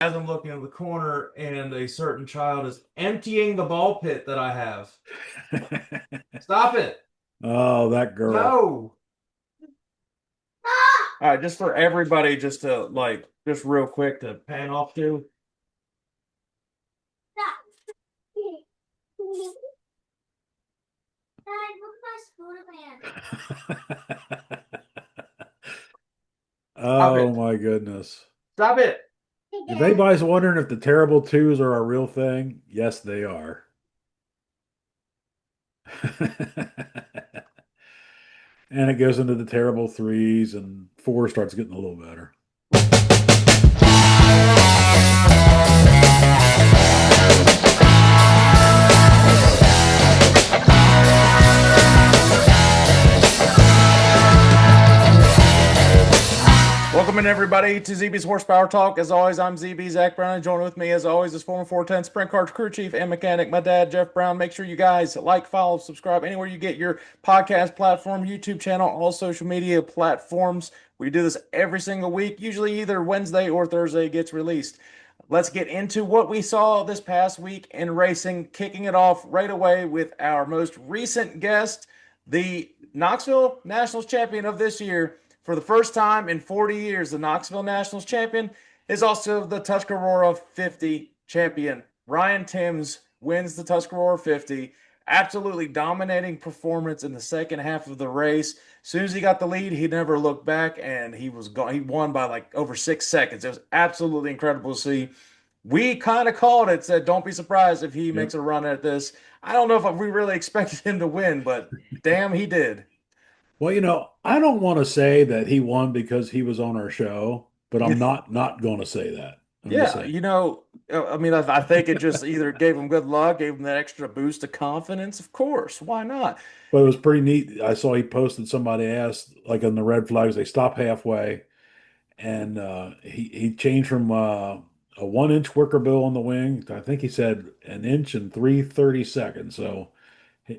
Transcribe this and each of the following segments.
as I'm looking in the corner and a certain child is emptying the ball pit that I have. Stop it. Oh, that girl. No. All right, just for everybody, just to just real quick to pan off to. Stop Oh it. my goodness. Stop it. If anybody's wondering if the terrible twos are a real thing, yes, they are. And it goes into the terrible threes, and four starts getting a little better. Welcome in everybody to ZB's Horsepower Talk. As always, I'm ZB Zach Brown, and joining with me as always is former 410 Sprint Car crew chief and mechanic, my dad, Jeff Brown. Make sure you guys like, follow, subscribe anywhere you get your podcast platform, YouTube channel, all social media platforms. We do this every single week, usually either Wednesday or Thursday it gets released. Let's get into what we saw this past week in racing, kicking it off right away with our most recent guest, the Knoxville Nationals champion of this year. For the first time in 40 years, the Knoxville Nationals champion is also the Tuscarora 50 champion. Ryan Timms wins the Tuscarora 50. Absolutely dominating performance in the second half of the race. As soon as he got the lead, he never looked back, and he was gone. He won by like over 6 seconds. It was absolutely incredible to see. We kind of called it, said, don't be surprised if he Yep. makes a run at this. I don't know if we really expected him to win, but damn, he did. Well, I don't want to say that he won because he was on our show, but I'm not going to say that. I'm just Yeah, saying. I mean, I think it just either gave him good luck, gave him that extra boost of confidence. Of course, why not? But it was pretty neat. I saw he posted somebody asked, like on the red flags, they stop halfway, and he changed from a 1 inch wicker bill on the wing. I think he said an inch and 3/32. So,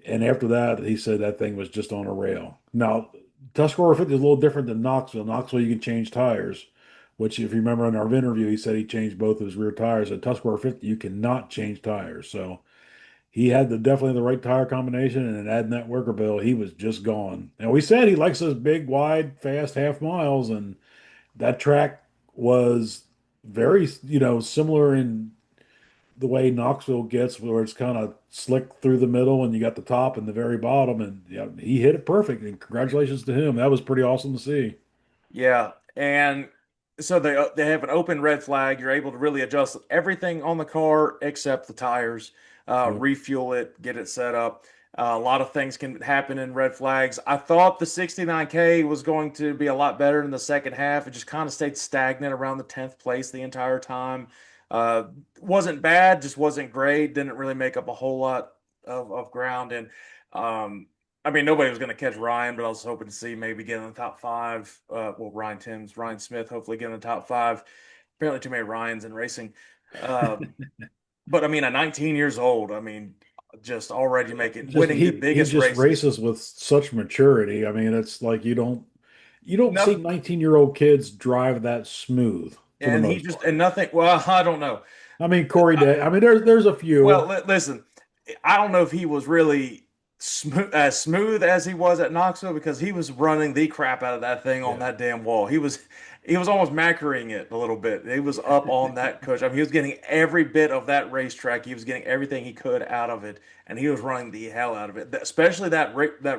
and after that, he said that thing was just on a rail. Now, Tuscarora 50 is a little different than Knoxville. Knoxville, you can change tires, which, if you remember in our interview, he said he changed both of his rear tires. At Tuscarora 50, you cannot change tires. So he had definitely the right tire combination, and adding that worker bill, he was just gone. And we said he likes those big, wide, fast half miles, and that track was very, similar in the way Knoxville gets, where it's kind of slick through the middle and you got the top and the very bottom. And yeah, he hit it perfect. And congratulations to him. That was pretty awesome to see. Yeah, and so they have an open red flag. You're able to really adjust everything on the car except the tires, Yep. refuel it, get it set up. A lot of things can happen in red flags. I thought the 69K was going to be a lot better in the second half. It just kind of stayed stagnant around the 10th place the entire time. Uh, wasn't bad, just wasn't great. Didn't really make up a whole lot of ground. And um, I mean, nobody was going to catch Ryan, but I was hoping to see maybe get in the top five. Well, Ryan Timms, Ryan Smith, hopefully get in the top five. Apparently, too many Ryans in racing. Um, but I mean, at 19 years old, I mean, just already making Just winning the he biggest just races. races with such maturity. I mean, it's like you don't see Nothing, 19-year-old kids drive that smooth for the and he most just part. and nothing. Well, I don't know. I mean, Corey I, Day. I mean, there's a well, few. listen, I don't know if he was really smooth as he was at Knoxville because he was running the crap out of that thing on Yeah. that damn wall. He was almost macroing it a little bit. He was up on that coach. I mean, he was getting every bit of that racetrack. He was getting everything he could out of it, and he was running the hell out of it. Especially that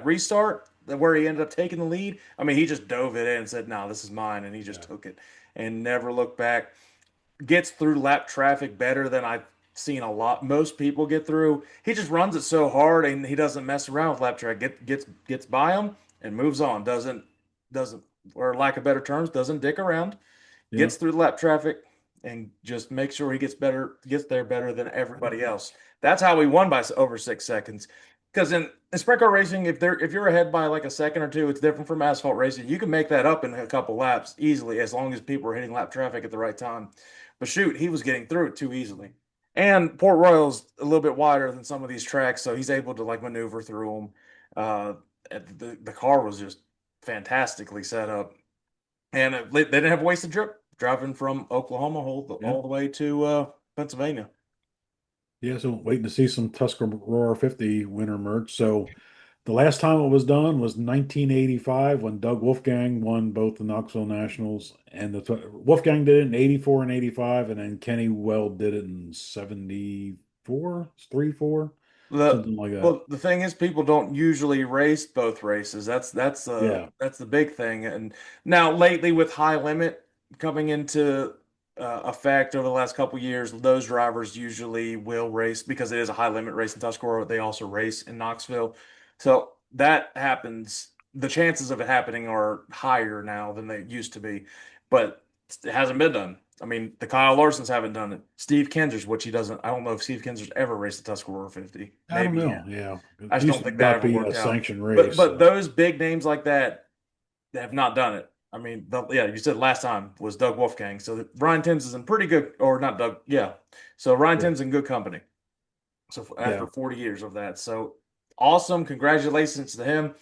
restart where he ended up taking the lead. I mean, he just dove it in and said, "No, this is mine," and he just Yeah. took it and never looked back. Gets through lap traffic better than I've seen most people get through. He just runs it so hard and he doesn't mess around with lap traffic. Gets by them and moves on. Doesn't or lack of better terms, doesn't dick around. Yeah. Gets through the lap traffic and just makes sure he gets there better than everybody else. That's how we won by over 6 seconds. Because in sprint car racing, if you're ahead by like a second or two, it's different from asphalt racing. You can make that up in a couple laps easily as long as people are hitting lap traffic at the right time. But shoot, he was getting through it too easily. And Port Royal's a little bit wider than some of these tracks, so he's able to like maneuver through them. Uh, the car was just fantastically set up, and they didn't have a wasted trip. driving from Oklahoma Yeah. all the way to Pennsylvania. Yeah, so waiting to see some Tuscarora 50 winter merch. So the last time it was done was 1985 when Doug Wolfgang won both the Knoxville Nationals, and Wolfgang did it in 84 and 85, and then Kenny Weld did it in 74, 3-4, The something like that. well, the thing is, people don't usually race both races. Yeah. That's the big thing. And now lately, with high limit coming into effect over the last couple years, those drivers usually will race because it is a high limit race in Tuscarora. They also race in Knoxville, so that happens. The chances of it happening are higher now than they used to be, but it hasn't been done. I mean, the Kyle Larsons haven't done it. Steve Kinser's, which he doesn't. I don't know if Steve Kinser's ever raced the Tuscarora 50. I don't Maybe he know. has. Yeah. It I just used don't to think that not ever be a worked out. sanctioned But race. but So, those big names like that have not done it. I mean, yeah, you said last time was Doug Wolfgang. So Ryan Timms is in pretty good, or not Doug, yeah. So Ryan yeah. Timms in good company. So after Yeah. 40 years of that, so awesome! Congratulations to him.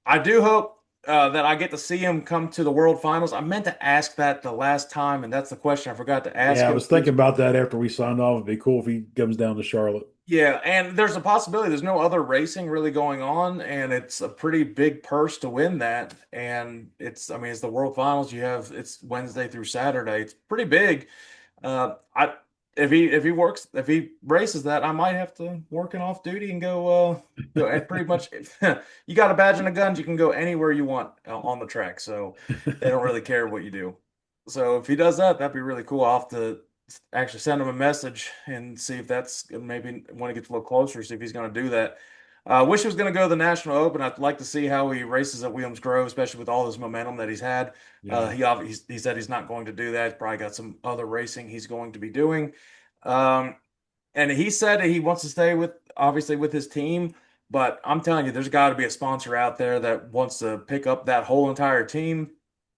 I do hope that I get to see him come to the World Finals. I meant to ask that the last time, and that's the question I forgot to ask Yeah. I him. was thinking about that after we signed off. It'd be cool if he comes down to Charlotte. Yeah, and there's a possibility there's no other racing really going on, and it's a pretty big purse to win that. And I mean, it's the World Finals. It's Wednesday through Saturday. It's pretty big. I if he races that, I might have to work an off duty and go and pretty much you got a badge and a gun, you can go anywhere you want on the track. So they don't really care what you do. So if he does that, that'd be really cool. I'll have to actually send him a message and see if that's maybe when he gets a little closer, see if he's going to do that. I wish he was going to go to the National Open. I'd like to see how he races at Williams Grove, especially with all this momentum that he's had. Yeah. He said he's not going to do that. He's probably got some other racing he's going to be doing. Um, and he said that he wants to stay with obviously with his team, but I'm telling you, there's got to be a sponsor out there that wants to pick up that whole entire team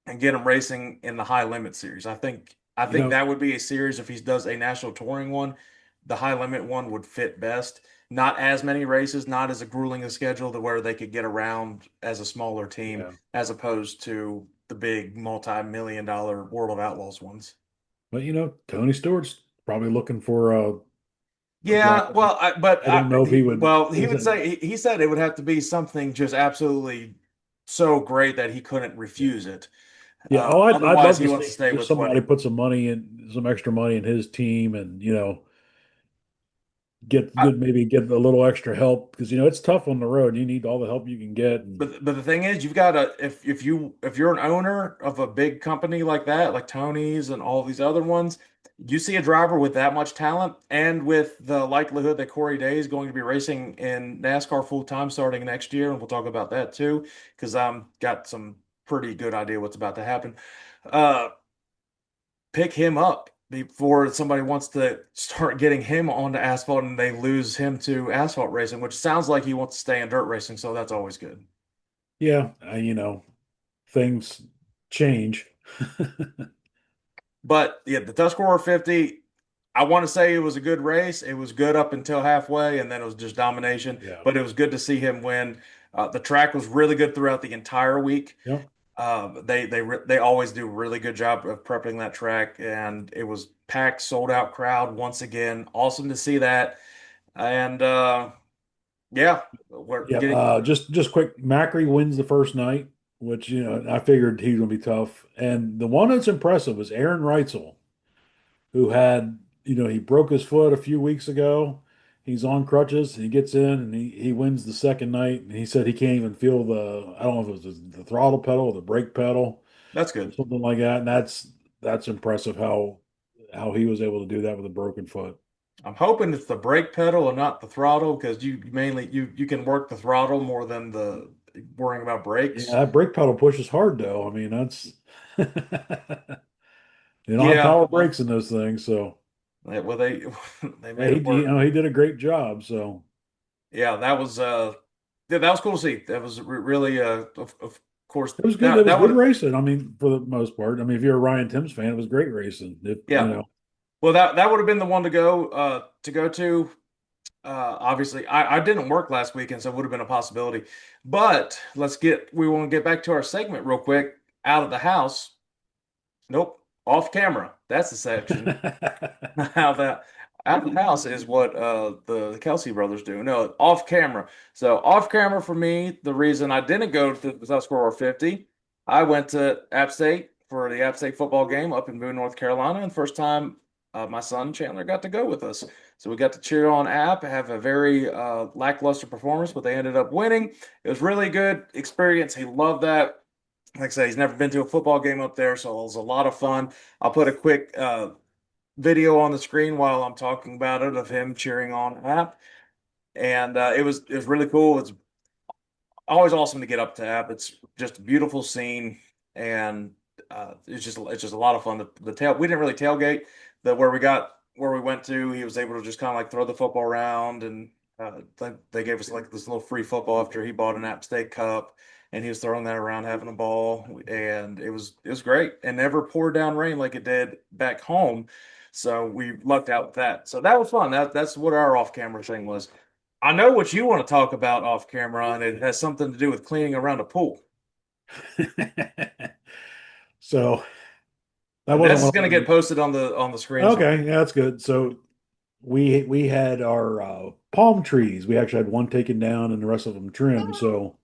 and get him racing in the high limit series. I You think know, that would be a series if he does a national touring one. The high limit one would fit best. Not as many races, not as a grueling a schedule to where they could get around as a smaller team, yeah. as opposed to the big multi-million dollar World of Outlaws ones. But Tony Stewart's probably looking for a Yeah, driver. well, I don't know if he would. he would say he said it would have to be something just absolutely so great that he couldn't Yeah. refuse it. Yeah. Oh, I'd Otherwise, love he to wants to see stay just with what somebody put some extra money in his team, and I, maybe get a little extra help because it's tough on the road. You need all the help you can get, and but the thing is, you've got to if you're an owner of a big company like that, like Tony's and all these other ones, you see a driver with that much talent and with the likelihood that Corey Day is going to be racing in NASCAR full time starting next year, and we'll talk about that too, because I'm got some pretty good idea what's about to happen. Uh, Pick him up before somebody wants to start getting him onto asphalt and they lose him to asphalt racing, which sounds like he wants to stay in dirt racing, so that's always good. yeah, things change. But yeah, the Tuscarora 50, I want to say it was a good race. It was good up until halfway, and then it was just domination. Yeah. But it was good to see him win. The track was really good throughout the entire week. Yeah. They always do a really good job of prepping that track, and it was packed, sold out crowd once again. Awesome to see that. And yeah, we're Yeah. getting Just quick, Macri wins the first night, which I figured he was gonna be tough. And the one that's impressive was Aaron Reitzel, who had, he broke his foot a few weeks ago. He's on crutches. He gets in and he wins the second night. And he said he can't even feel I don't know if it was the throttle pedal or the brake pedal that's or good. something like that. And that's impressive how he was able to do that with a broken foot. I'm hoping it's the brake pedal and not the throttle because you can work the throttle more than the worrying about Yeah, brakes. that brake pedal pushes hard though. I mean, that's they don't have Yeah, power well, brakes in those things. So well they they yeah, made it work. he did a great job. So Yeah, that was cool to see. That was really of course it was good. It that was that good would racing. I mean, for the most part. I mean, if you're a Ryan Timms fan, it was great racing. yeah. Well, that would have been the one to go to. Obviously, I didn't work last weekend, so it would have been a possibility. But we want to get back to our segment real quick. Out of the house. Nope. Off camera. That's the section. How that Out of the house is what the Kelsey brothers do. No, off camera. So off camera for me, the reason I didn't go to the Tuscarora 50, I went to App State for the App State football game up in Boone, North Carolina, and first time my son Chandler got to go with us. So we got to cheer on App, have a very lackluster performance, but they ended up winning. It was really good experience. He loved that. Like I say, he's never been to a football game up there, so it was a lot of fun. I'll put a quick video on the screen while I'm talking about it of him cheering on App, and it was really cool. It's always awesome to get up to App. It's just a beautiful scene, and it's just a lot of fun. The we didn't really tailgate. The where we went to, he was able to just kind of like throw the football around, and they gave us like this little free football after he bought an App State cup. And he was throwing that around, having a ball, and it was great, and never poured down rain like it did back home. So we lucked out with that. So that was fun. That's what our off camera thing was. I know what you want to talk about off camera, and it has something to do with cleaning around a pool. So that And wasn't this is what I going to get was. posted on the screen. So Okay, yeah, that's good. So we had our palm trees. We actually had one taken down and the rest of them trimmed. So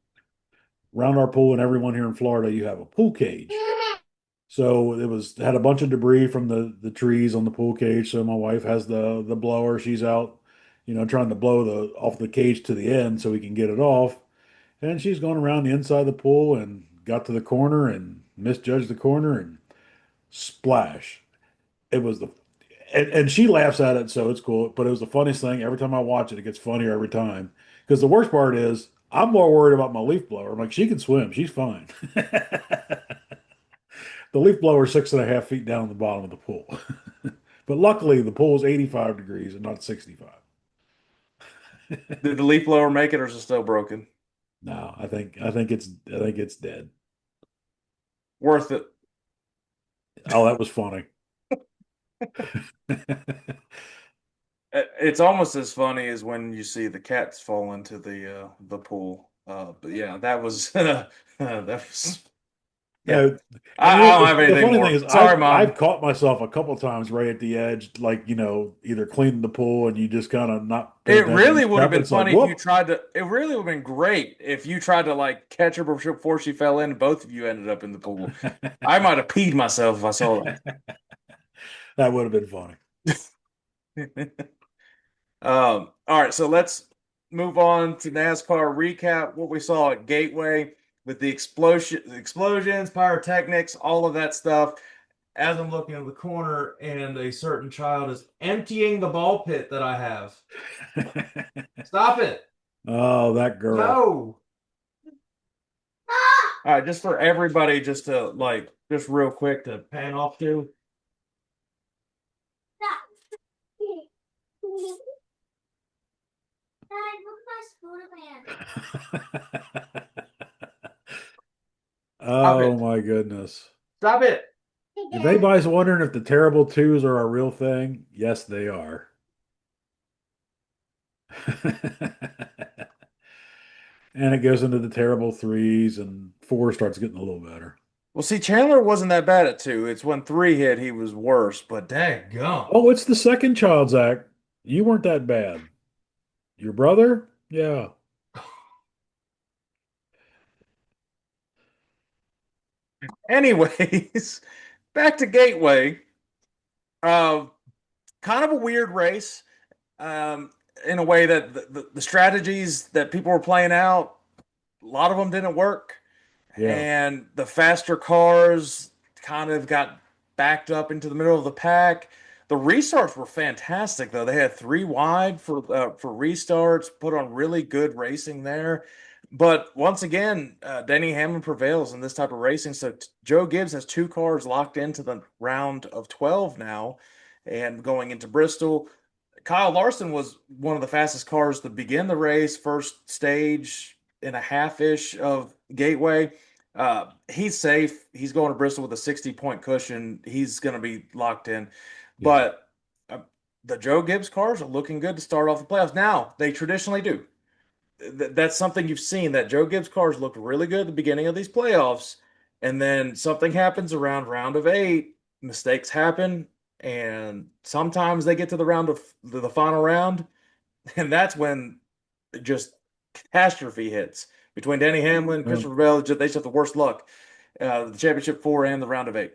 around our pool and everyone here in Florida, you have a pool cage. So it was had a bunch of debris from the trees on the pool cage. So my wife has the blower. She's out, trying to blow the off the cage to the end so we can get it off. And she's going around the inside of the pool and got to the corner and misjudged the corner and splash. It was and she laughs at it, so it's cool. But it was the funniest thing. Every time I watch it, it gets funnier every time. Because the worst part is, I'm more worried about my leaf blower. I'm like, she can swim, she's fine. The leaf blower is 6.5 feet down in the bottom of the pool. But luckily, the pool is 85 degrees and not 65. did the leaf blower make it, or is it still broken? No, I think it's dead. Worth it. Oh, that was funny. It's almost as funny as when you see the cats fall into the pool. But yeah, that was that was yeah. Uh, and I don't have the anything funny thing more. is, Sorry, I've Mom. caught myself a couple times right at the edge, like either cleaning the pool and you just kind of not paying It attention, you really would have step, and been it's like, funny if you whoop. tried to. It really would have been great if you tried to like catch her before she fell in, and both of you ended up in the pool. I might have peed myself if I saw That would have been funny. that. All right, so let's move on to NASCAR recap. What we saw at Gateway with explosions, pyrotechnics, all of that stuff. As I'm looking in the corner, and a certain child is emptying the ball pit that I have. Stop it! Oh, that girl. No. All right, just for everybody, just to like, just real quick to pan off to. Stop Oh it! my goodness. Stop it! If anybody's wondering if the terrible twos are a real thing, yes, they are. And it goes into the terrible threes, and four starts getting a little better. Well, see, Chandler wasn't that bad at two. It's when three hit, he was worse. But daggum. Oh, it's the second child, Zach. You weren't that bad. Your brother? Yeah. Anyways, back to Gateway. Uh, Kind of a weird race. Um, in a way that the strategies that people were playing out, a lot of them didn't work. Yeah. And the faster cars kind of got backed up into the middle of the pack. The restarts were fantastic, though. They had three wide for restarts, put on really good racing there. But once again, Denny Hamlin prevails in this type of racing. So Joe Gibbs has two cars locked into the round of 12 now, and going into Bristol. Kyle Larson was one of the fastest cars to begin the race, first stage and a half ish of Gateway. He's safe. He's going to Bristol with a 60-point cushion. He's going to be locked in. Yeah. But uh, the Joe Gibbs cars are looking good to start off the playoffs. Now, they traditionally do. That's something you've seen, that Joe Gibbs cars looked really good at the beginning of these playoffs. And then something happens around round of eight. mistakes happen, and sometimes they get to the round of the final round, and that's when just catastrophe hits between Denny Hamlin, Well, Christopher Bell. They just have the worst luck, the championship four and the round of eight.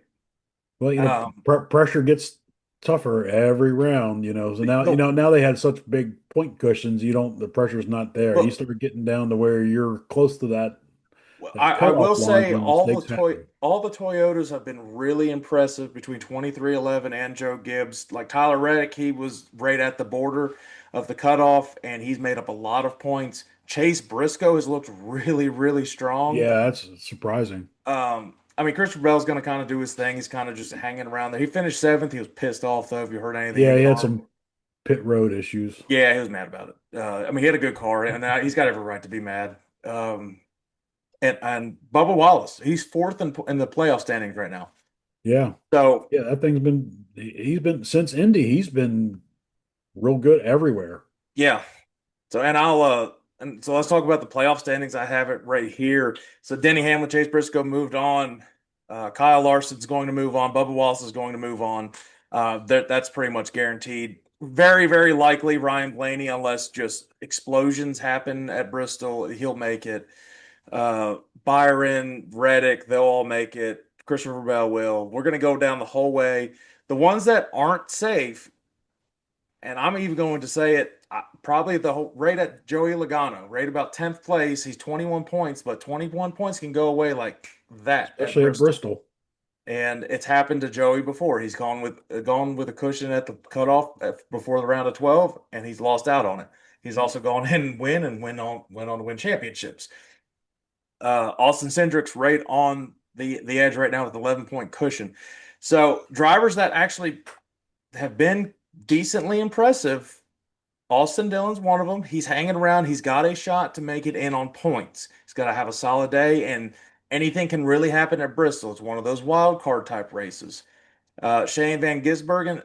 well, Um, pressure gets tougher every round, So now, the now they had such big point cushions, the pressure's not there. You well, start getting down to where you're close to Well, that I will cutoff line say when mistakes happen. all the Toyotas have been really impressive between 2311 and Joe Gibbs. Like Tyler Reddick, he was right at the border of the cutoff, and he's made up a lot of points. Chase Briscoe has looked really, really strong. Yeah, that's surprising. I mean, Christopher Bell's going to kind of do his thing. He's kind of just hanging around there. He finished seventh. He was pissed off though. If you heard anything, Yeah, he had some pit road issues. yeah, he was mad about it. I mean, he had a good car, and he's got every right to be mad. And Bubba Wallace, he's fourth in the playoff standings right now. Yeah. So Yeah, that thing's he's been since Indy, he's been real good everywhere. yeah. So and so let's talk about the playoff standings. I have it right here. So Denny Hamlin, Chase Briscoe moved on. Kyle Larson's going to move on. Bubba Wallace is going to move on. That's pretty much guaranteed. Very, very likely Ryan Blaney, unless just explosions happen at Bristol, he'll make it. Byron, Reddick, they'll all make it. Christopher Bell will. We're going to go down the whole way. The ones that aren't safe, and I'm even going to say it, probably the whole right at Joey Logano, right about 10th place. He's 21 points, but 21 points can go away like that at Especially at Bristol. Bristol. And it's happened to Joey before. He's gone with a cushion at the cutoff before the round of 12, and he's lost out on it. He's also gone in and went on to win championships. Austin Cindric's right on the edge right now with 11-point cushion. So drivers that actually have been decently impressive. Austin Dillon's one of them. He's hanging around. He's got a shot to make it in on points. He's got to have a solid day, and anything can really happen at Bristol. It's one of those wild card type races. Shane Van Gisbergen,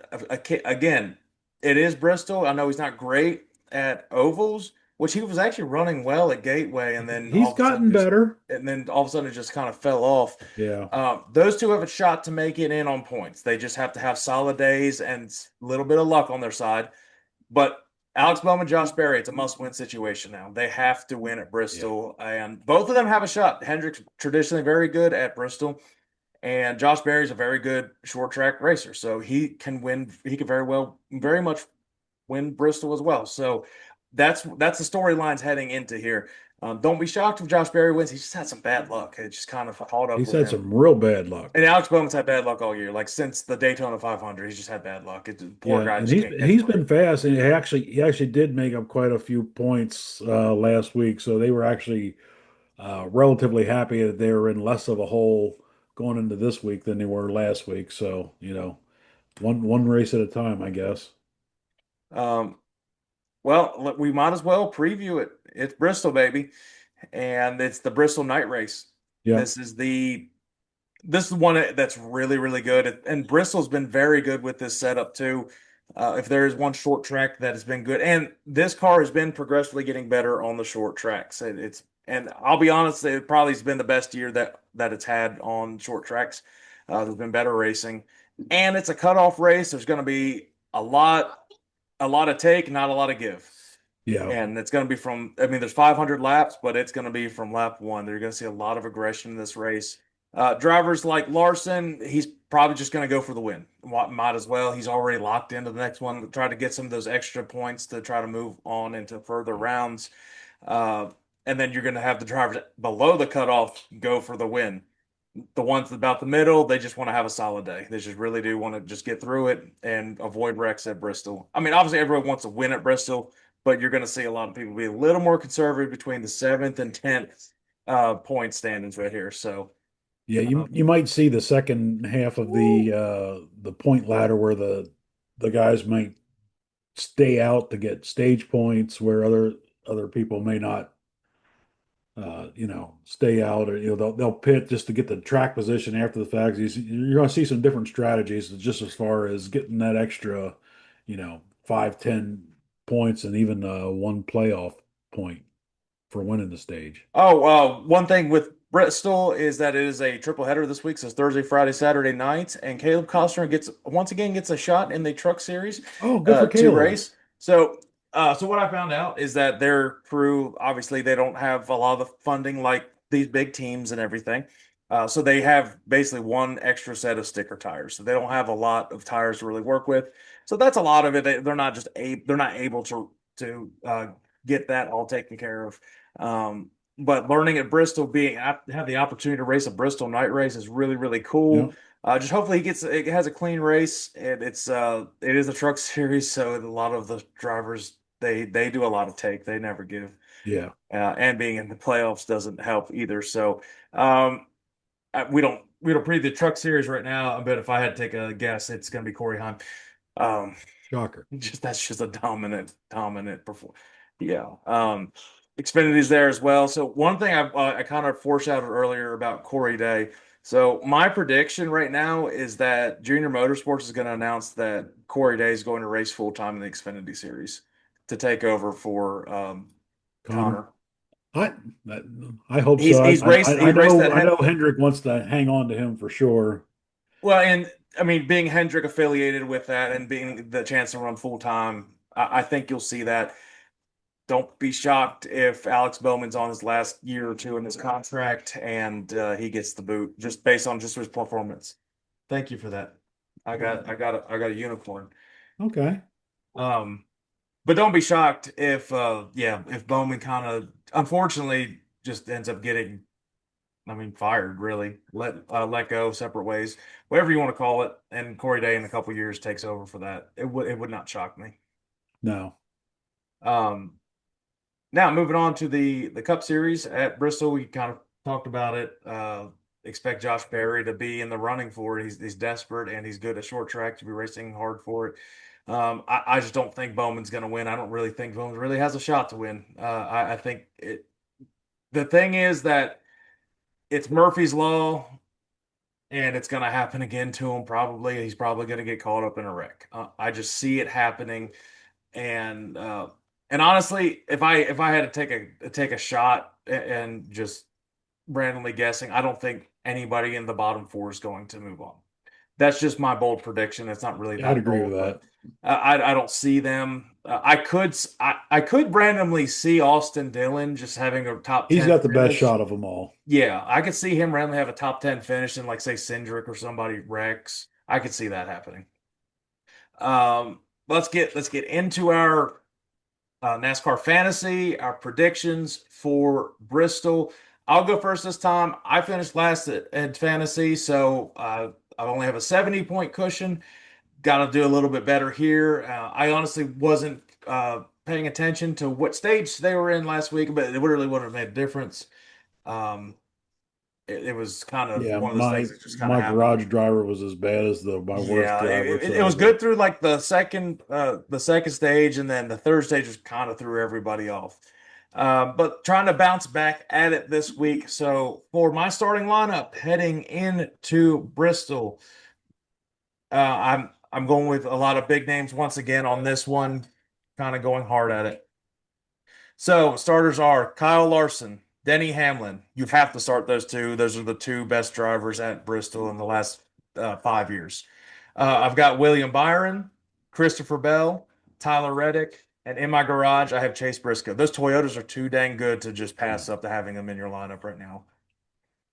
again, it is Bristol. I know he's not great at ovals, which he was actually running well at Gateway, He's gotten better. and then all of a sudden it just kind of fell off. Yeah. Those two have a shot to make it in on points. They just have to have solid days and a little bit of luck on their side. But Alex Bowman, Josh Berry, it's a must-win situation now. They have to win at Yeah. Bristol, and both of them have a shot. Hendrick's traditionally very good at Bristol. And Josh Berry's a very good short track racer, so he can win. He could very much win Bristol as well. So that's the storylines heading into here. Don't be shocked if Josh Berry wins. He just had some bad luck. It just kind of caught up He's with had him. some real bad luck. And Alex Bowman's had bad luck all year. Like since the Daytona 500, he's just had bad luck. Poor Yeah, guy and just can't catch a he's break. been fast, and he actually did make up quite a few points last week. So they were actually relatively happy that they were in less of a hole going into this week than they were last week. So one race at a time, I guess. Um, well, we might as well preview it. It's Bristol, baby, and it's the Bristol Night Race. Yeah, This is the this is one that's really, really good. And Bristol's been very good with this setup too. If there is one short track that has been good, and this car has been progressively getting better on the short tracks. And I'll be honest, it probably has been the best year that it's had on short tracks. There's been better racing, and it's a cutoff race. There's going to be a lot of take, not a lot of give. yeah, And it's going to be I mean, there's 500 laps, but it's going to be from lap one. They're going to see a lot of aggression in this race. Drivers like Larson, he's probably just going to go for the win. Might as well. He's already locked into the next one. Try to get some of those extra points to try to move on into further rounds. Uh, and then you're going to have the drivers below the cutoff go for the win. The ones about the middle, they just want to have a solid day. They just really do want to just get through it and avoid wrecks at Bristol. I mean, obviously everyone wants to win at Bristol, but you're going to see a lot of people be a little more conservative between the 7th and 10th point standings right here. So, yeah. You um, you might see the second half of the point ladder where the guys might stay out to get stage points, where other people may not stay out, or they'll pit just to get the track position after the fact. You're going to see some different strategies just as far as getting that extra, 5, 10 points, and even one playoff point for winning the stage. one thing with Bristol is that it is a triple header this week, so it's Thursday, Friday, Saturday nights, and Caleb Costner gets a shot in the Truck Series Oh, good for to Caleb. race. So what I found out is that their crew obviously they don't have a lot of the funding like these big teams and everything. So they have basically one extra set of sticker tires. So they don't have a lot of tires to really work with. So that's a lot of it. They're not able to get that all taken care of. But learning at Bristol, being have the opportunity to race a Bristol Night Race is really really cool. Yeah, Just hopefully it has a clean race, and it is a truck series, so a lot of the drivers they do a lot of take, they never give, yeah, and being in the playoffs doesn't help either. So we don't preview the truck series right now, but if I had to take a guess, it's going to be Corey Heim. Um, shocker. just that's just a dominant performance. Yeah. Xfinity's there as well. So one thing I kind of foreshadowed earlier about Corey Day. So my prediction right now is that Junior Motorsports is going to announce that Corey Day is going to race full time in the Xfinity Series to take over for Connor. Connor. I I hope He's so. he's raced I he's raced know that Hendrick wants to hang on to him for sure. well, and I mean being Hendrick affiliated with that and being the chance to run full time, I think you'll see that. Don't be shocked if Alex Bowman's on his last year or two in his contract and he gets the boot just based on just his performance. Thank you for that. I got a unicorn. Okay. Um, but don't be shocked if Bowman kind of unfortunately just ends up getting fired really let go separate ways whatever you want to call it and Corey Day in a couple years takes over for that it would not shock me. No. Um, Now, moving on to the Cup Series at Bristol, we kind of talked about it. Expect Josh Berry to be in the running for it. He's desperate and he's good at short track to be racing hard for it. I just don't think Bowman's going to win. I don't really think Bowman really has a shot to win. I think the thing is that it's Murphy's Law and it's going to happen again to him probably. He's probably going to get caught up in a wreck. I just see it happening and honestly, if I had to take a shot and just randomly guessing, I don't think anybody in the bottom four is going to move on. That's just my bold prediction. It's not really Yeah, I'd that agree with bold, but that. I don't see them. I could randomly see Austin Dillon just having a top He's 10 got the best finish. shot of them all. Yeah, I could see him randomly have a top 10 finish and like say Cindric or somebody Rex. I could see that happening. Um, let's get into our NASCAR fantasy, our predictions for Bristol. I'll go first this time. I finished last at fantasy, so I only have a 70-point cushion. Got to do a little bit better here. I honestly wasn't paying attention to what stage they were in last week, but it really wouldn't have made a difference. Um, it was kind of Yeah, one of those things that just kind of my happened. garage driver was as bad as the my worst Yeah, driver. it So was good through like the second stage, and then the third stage just kind of threw everybody off. But trying to bounce back at it this week. So for my starting lineup heading into Bristol, I'm going with a lot of big names once again on this one, kind of going hard at it. So starters are Kyle Larson, Denny Hamlin. You have to start those two. Those are the two best drivers at Bristol in the last 5 years. I've got William Byron, Christopher Bell, Tyler Reddick, and in my garage I have Chase Briscoe. Those Toyotas are too dang good to just pass up to having them in your lineup right now.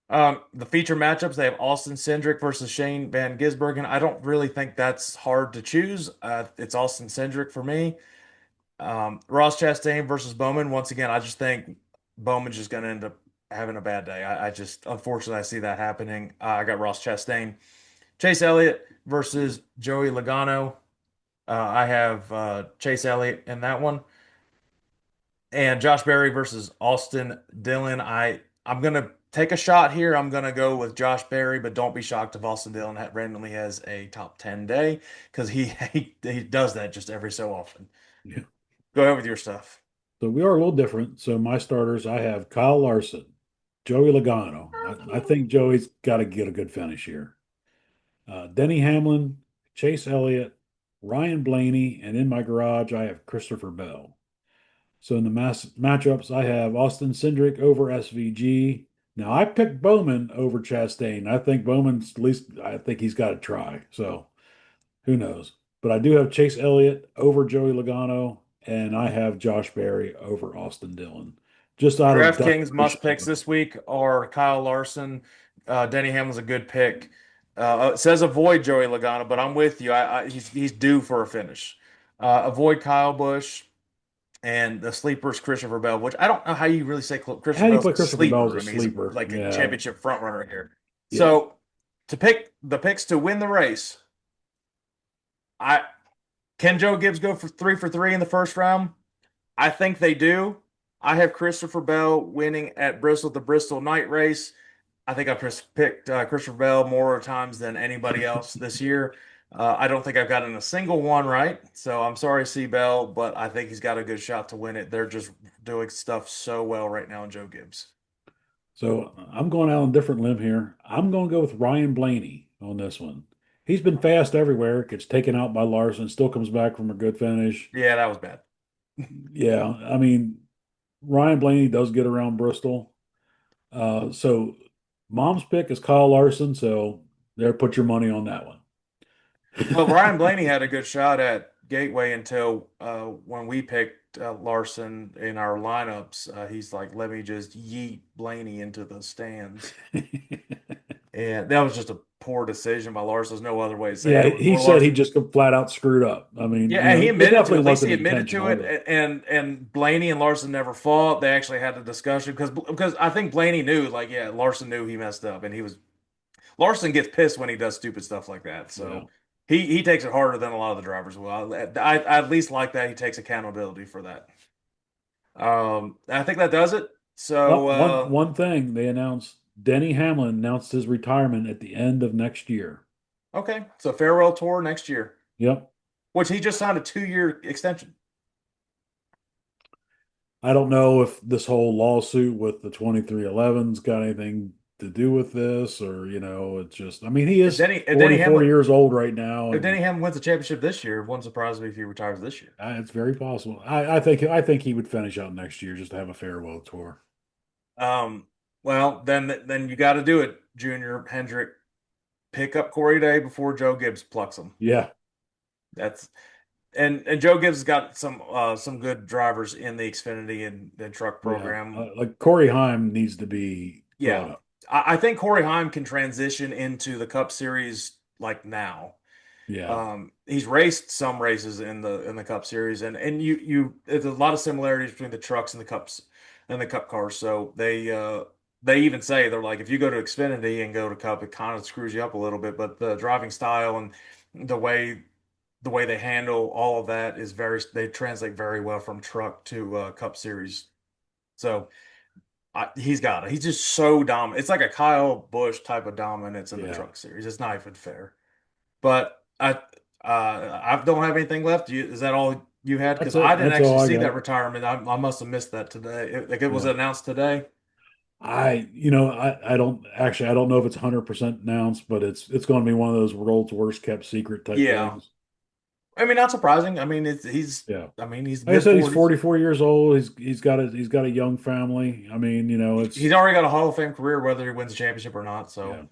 The feature matchups, they have Austin Cindric versus Shane Van Gisbergen. I don't really think that's hard to choose. It's Austin Cindric for me. Ross Chastain versus Bowman. Once again, I just think Bowman's just going to end up having a bad day. I just, unfortunately, I see that happening. I got Ross Chastain. Chase Elliott versus Joey Logano. I have Chase Elliott in that one. And Josh Berry versus Austin Dillon. I'm gonna take a shot here. I'm gonna go with Josh Berry, but don't be shocked if Austin Dillon randomly has a top 10 day because he does that just every so often. yeah. Go ahead with your stuff. So we are a little different. So my starters, I have Kyle Larson, Joey Logano. I think Joey's got to get a good finish here. Denny Hamlin, Chase Elliott, Ryan Blaney, and in my garage I have Christopher Bell. So in the matchups, I have Austin Cindric over SVG, Now I picked Bowman over Chastain. I think Bowman's at least I think he's got to try. So who knows? But I do have Chase Elliott over Joey Logano, and I have Josh Berry over Austin Dillon. Just out of DraftKings desperation must picks this week are Kyle Larson. Denny Hamlin's a good pick. It says avoid Joey Logano, but I'm with you. He's due for a finish. Avoid Kyle Busch and the sleepers Christopher Bell, which I don't know how you really say how Christopher do you Bell's put a Christopher Bell as sleeper. a I mean, he's sleeper? like a Yeah, championship front runner here. yeah. So to pick the picks to win the race, I can Joe Gibbs go for three in the first round? I think they do. I have Christopher Bell winning at Bristol, the Bristol Night Race. I think I've picked Christopher Bell more times than anybody else this year. I don't think I've gotten a single one right. So I'm sorry, C. Bell, but I think he's got a good shot to win it. They're just doing stuff so well right now in Joe Gibbs. So I'm going out on a different limb here. I'm going to go with Ryan Blaney on this one. He's been fast everywhere, gets taken out by Larson, still comes back from a good finish. Yeah, that was bad. Yeah, I mean, Ryan Blaney does get around Bristol. So mom's pick is Kyle Larson. So there, put your money on that one. Well, Ryan Blaney had a good shot at Gateway until when we picked Larson in our lineups. He's like, let me just yeet Blaney into the stands. And that was just a poor decision by Larson. There's no other way to say Yeah, it. he Or said he Larson. just flat out screwed up. I mean, Yeah, and he it admitted to it. definitely At least wasn't he admitted to intentional, it. but And Blaney and Larson never fought. They actually had a discussion because I think Blaney knew, like, yeah, Larson knew he messed up, and he was Larson gets pissed when he does stupid stuff like that. yeah. So he takes it harder than a lot of the drivers will. I at least like that he takes accountability for that. I think that does it. So Well, one thing they announced, Denny Hamlin announced his retirement at the end of next year. okay, so farewell tour next year, Yep. which he just signed a 2-year extension. I don't know if this whole lawsuit with the 2311's got anything to do with this, or it's just, I mean, he If is Denny if Denny 44 Hamlin years old right now, if and Denny Hamlin wins the championship this year, it wouldn't surprise me if he retires this year. it's very possible. I think he would finish out next year just to have a farewell tour. Um, well, then you got to do it, Junior Hendrick. Pick up Corey Day before Joe Gibbs plucks him. Yeah, That's and Joe Gibbs has got some good drivers in the Xfinity and truck yeah. program. Like Corey Heim needs to be brought Yeah, up. I think Corey Heim can transition into the Cup Series like now. Yeah, He's raced some races in the Cup Series, and there's a lot of similarities between the trucks and the Cups and the Cup cars. So they even say they're like if you go to Xfinity and go to Cup, it kind of screws you up a little bit. But the driving style and the way the way they handle all of that is they translate very well from truck to Cup Series. So he's got it. He's just so dominant. It's like a Kyle Busch type of dominance in the yeah. truck series. It's not even fair. But I don't have anything left. Is that all you had? That's Because I it. didn't That's all actually I see that got. retirement. I must have missed that today. Like it was Yeah. announced today. I don't know if it's 100% announced, but it's going to be one of those world's worst kept secret type Yeah, things. I mean not surprising. I mean he's Yeah. I mean he's Like I mid said, he's 40s. 44 years old. He's got a young family. I mean, He's it's already got a Hall of Fame career, whether he wins a championship or not. yeah. So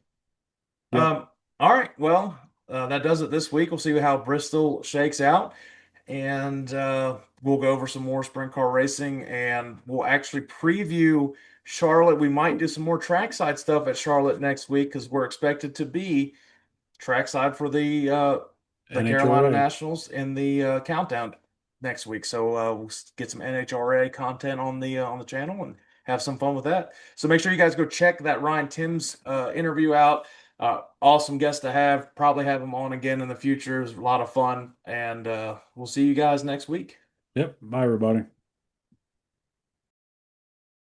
Yep. all right. Well, that does it this week. We'll see how Bristol shakes out, and we'll go over some more sprint car racing, and we'll actually preview Charlotte. We might do some more trackside stuff at Charlotte next week because we're expected to be trackside for the Carolina NHRA. Nationals in the countdown next week. So we'll get some NHRA content on the channel and have some fun with that. So make sure you guys go check that Ryan Timms interview out. Awesome guest to have. Probably have him on again in the future. It was a lot of fun, and we'll see you guys next week. Yep. Bye, everybody.